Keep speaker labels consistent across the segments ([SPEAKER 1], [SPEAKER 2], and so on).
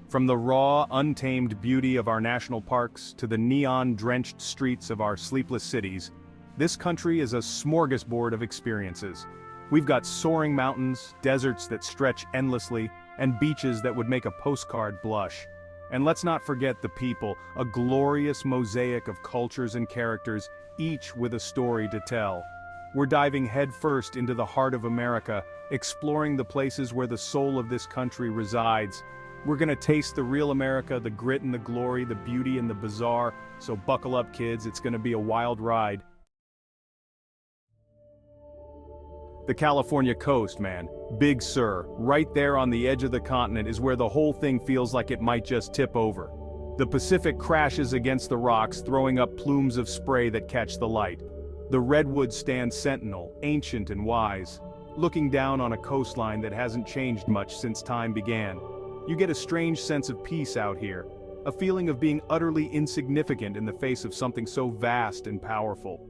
[SPEAKER 1] From the raw, untamed beauty of our national parks to the neon-drenched streets of our sleepless cities, this country is a smorgasbord of experiences. We've got soaring mountains, deserts that stretch endlessly, and beaches that would make a postcard blush. And let's not forget the people, a glorious mosaic of cultures and characters, each with a story to tell. We're diving headfirst into the heart of America, exploring the places where the soul of this country resides. We're gonna taste the real America, the grit and the glory, the beauty and the bizarre, so buckle up kids, it's gonna be a wild ride. The California coast, man. Big Sur, right there on the edge of the continent is where the whole thing feels like it might just tip over. The Pacific crashes against the rocks, throwing up plumes of spray that catch the light. The redwoods stand sentinel, ancient and wise, looking down on a coastline that hasn't changed much since time began. You get a strange sense of peace out here, a feeling of being utterly insignificant in the face of something so vast and powerful.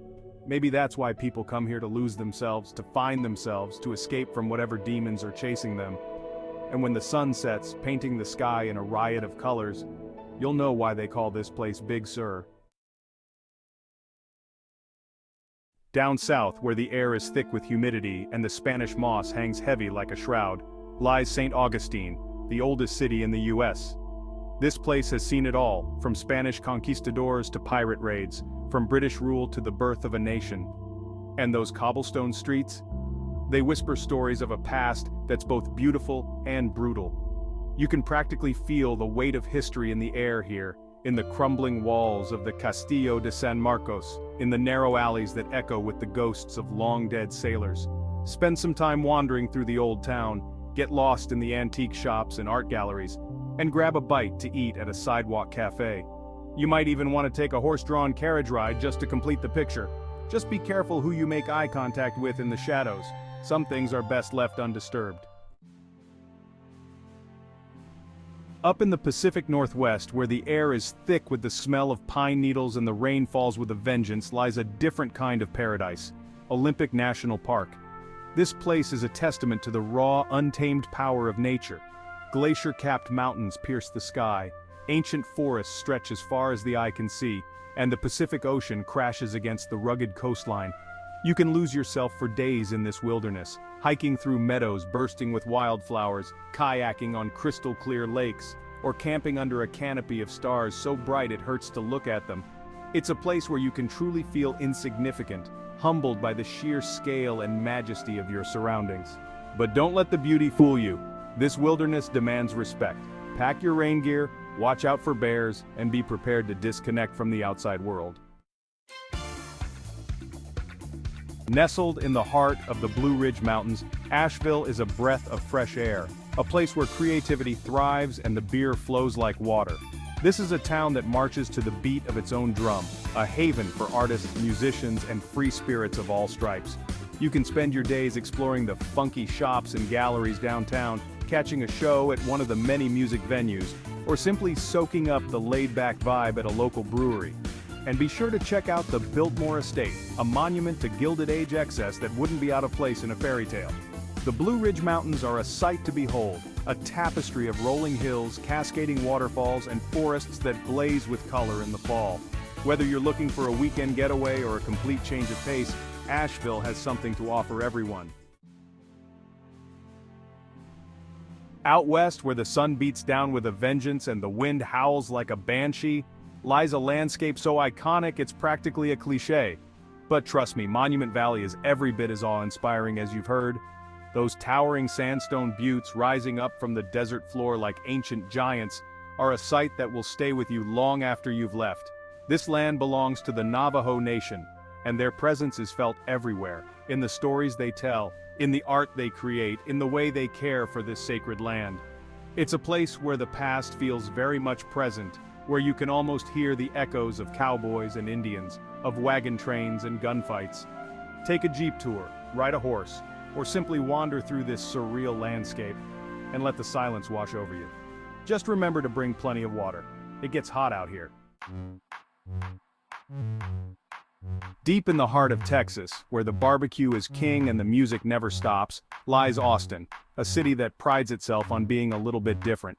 [SPEAKER 1] Maybe that's why people come here to lose themselves, to find themselves, to escape from whatever demons are chasing them. And when the sun sets, painting the sky in a riot of colors, you'll know why they call this place Big Sur. Down south, where the air is thick with humidity and the Spanish moss hangs heavy like a shroud, lies St. Augustine, the oldest city in the US. This place has seen it all, from Spanish conquistadors to pirate raids, from British rule to the birth of a nation. And those cobblestone streets? They whisper stories of a past that's both beautiful and brutal. You can practically feel the weight of history in the air here, in the crumbling walls of the Castillo de San Marcos, in the narrow alleys that echo with the ghosts of long-dead sailors. Spend some time wandering through the old town, get lost in the antique shops and art galleries, and grab a bite to eat at a sidewalk cafe. You might even want to take a horse-drawn carriage ride just to complete the picture. Just be careful who you make eye contact with in the shadows. Some things are best left undisturbed. Up in the Pacific Northwest, where the air is thick with the smell of pine needles and the rain falls with a vengeance, lies a different kind of paradise: Olympic National Park. This place is a testament to the raw, untamed power of nature. Glacier-capped mountains pierce the sky, ancient forests stretch as far as the eye can see, and the Pacific Ocean crashes against the rugged coastline. You can lose yourself for days in this wilderness, hiking through meadows bursting with wildflowers, kayaking on crystal-clear lakes, or camping under a canopy of stars so bright it hurts to look at them. It's a place where you can truly feel insignificant, humbled by the sheer scale and majesty of your surroundings. But don't let the beauty fool you. This wilderness demands respect. Pack your rain gear, watch out for bears, and be prepared to disconnect from the outside world. Nestled in the heart of the Blue Ridge Mountains, Asheville is a breath of fresh air, a place where creativity thrives and the beer flows like water. This is a town that marches to the beat of its own drum, a haven for artists, musicians, and free spirits of all stripes. You can spend your days exploring the funky shops and galleries downtown, catching a show at one of the many music venues, or simply soaking up the laid-back vibe at a local brewery. And be sure to check out the Biltmore Estate, a monument to Gilded Age excess that wouldn't be out of place in a fairy tale. The Blue Ridge Mountains are a sight to behold, a tapestry of rolling hills, cascading waterfalls, and forests that blaze with color in the fall. Whether you're looking for a weekend getaway or a complete change of pace, Asheville has something to offer everyone. Out west, where the sun beats down with a vengeance and the wind howls like a banshee, lies a landscape so iconic it's practically a cliché. But trust me, Monument Valley is every bit as awe-inspiring as you've heard. Those towering sandstone buttes rising up from the desert floor like ancient giants are a sight that will stay with you long after you've left. This land belongs to the Navajo Nation, and their presence is felt everywhere, in the stories they tell, in the art they create, in the way they care for this sacred land. It's a place where the past feels very much present, where you can almost hear the echoes of cowboys and Indians, of wagon trains and gunfights. Take a jeep tour, ride a horse, or simply wander through this surreal landscape, and let the silence wash over you. Just remember to bring plenty of water. It gets hot out here. Deep in the heart of Texas, where the barbecue is king and the music never stops, lies Austin, a city that prides itself on being a little bit different.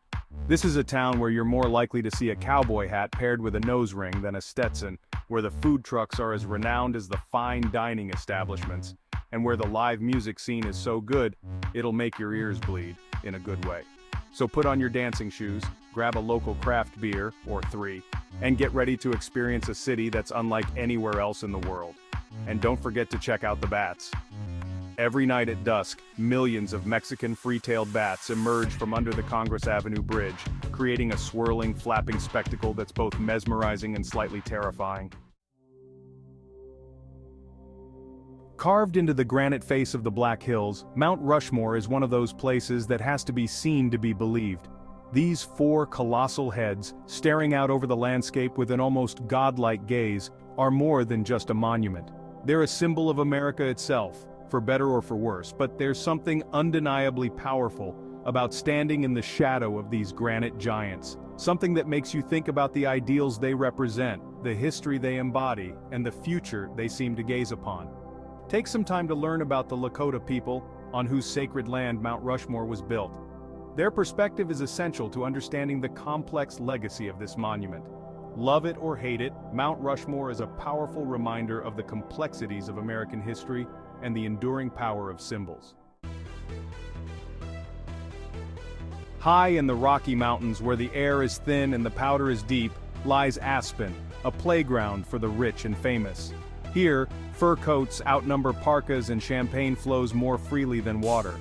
[SPEAKER 1] This is a town where you're more likely to see a cowboy hat paired with a nose ring than a Stetson, where the food trucks are as renowned as the fine dining establishments, and where the live music scene is so good, it'll make your ears bleed, in a good way. So put on your dancing shoes, grab a local craft beer, or three, and get ready to experience a city that's unlike anywhere else in the world. And don't forget to check out the bats. Every night at dusk, millions of Mexican free-tailed bats emerge from under the Congress Avenue Bridge, creating a swirling, flapping spectacle that's both mesmerizing and slightly terrifying. Carved into the granite face of the Black Hills, Mount Rushmore is one of those places that has to be seen to be believed. These four colossal heads, staring out over the landscape with an almost godlike gaze, are more than just a monument. They're a symbol of America itself, for better or for worse, but there's something undeniably powerful about standing in the shadow of these granite giants, something that makes you think about the ideals they represent, the history they embody, and the future they seem to gaze upon. Take some time to learn about the Lakota people, on whose sacred land Mount Rushmore was built. Their perspective is essential to understanding the complex legacy of this monument. Love it or hate it, Mount Rushmore is a powerful reminder of the complexities of American history and the enduring power of symbols. High in the Rocky Mountains, where the air is thin and the powder is deep, lies Aspen, a playground for the rich and famous. Here, fur coats outnumber parkas and champagne flows more freely than water.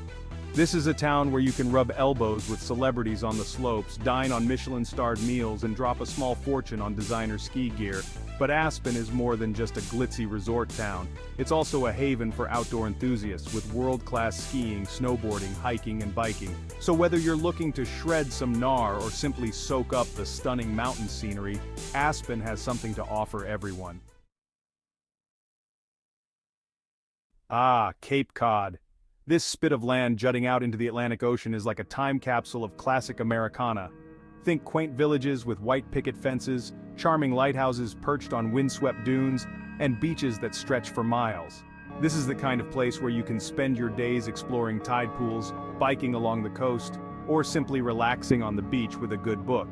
[SPEAKER 1] This is a town where you can rub elbows with celebrities on the slopes, dine on Michelin-starred meals, and drop a small fortune on designer ski gear. But Aspen is more than just a glitzy resort town. It's also a haven for outdoor enthusiasts with world-class skiing, snowboarding, hiking, and biking. So whether you're looking to shred some gnar or simply soak up the stunning mountain scenery, Aspen has something to offer everyone. Ah, Cape Cod. This spit of land jutting out into the Atlantic Ocean is like a time capsule of classic Americana. Think quaint villages with white picket fences, charming lighthouses perched on windswept dunes, and beaches that stretch for miles. This is the kind of place where you can spend your days exploring tide pools, biking along the coast, or simply relaxing on the beach with a good book.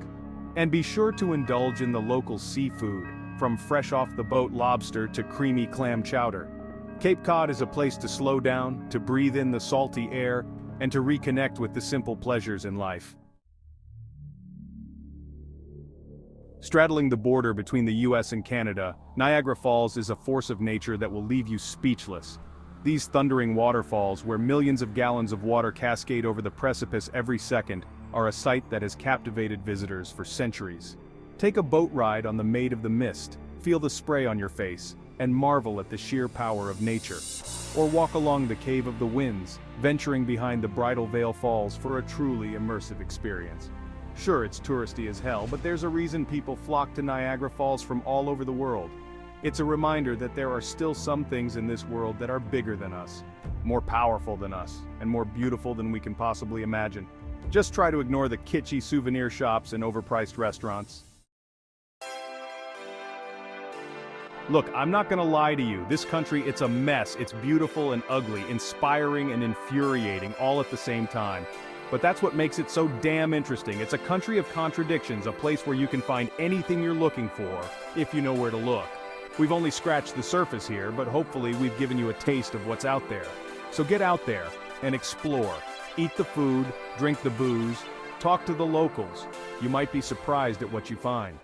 [SPEAKER 1] And be sure to indulge in the local seafood, from fresh off the boat lobster to creamy clam chowder. Cape Cod is a place to slow down, to breathe in the salty air, and to reconnect with the simple pleasures in life. Straddling the border between the US and Canada, Niagara Falls is a force of nature that will leave you speechless. These thundering waterfalls, where millions of gallons of water cascade over the precipice every second, are a sight that has captivated visitors for centuries. Take a boat ride on the Maid of the Mist, feel the spray on your face, and marvel at the sheer power of nature. Or walk along the Cave of the Winds, venturing behind the Bridal Veil Falls for a truly immersive experience. Sure, it's touristy as hell, but there's a reason people flock to Niagara Falls from all over the world. It's a reminder that there are still some things in this world that are bigger than us, more powerful than us, and more beautiful than we can possibly imagine. Just try to ignore the kitschy souvenir shops and overpriced restaurants. Look, I'm not gonna lie to you, this country, it's a mess. It's beautiful and ugly, inspiring and infuriating, all at the same time. But that's what makes it so damn interesting. It's a country of contradictions, a place where you can find anything you're looking for, if you know where to look. We've only scratched the surface here, but hopefully we've given you a taste of what's out there. So get out there and explore. Eat the food, drink the booze, talk to the locals. You might be surprised at what you find.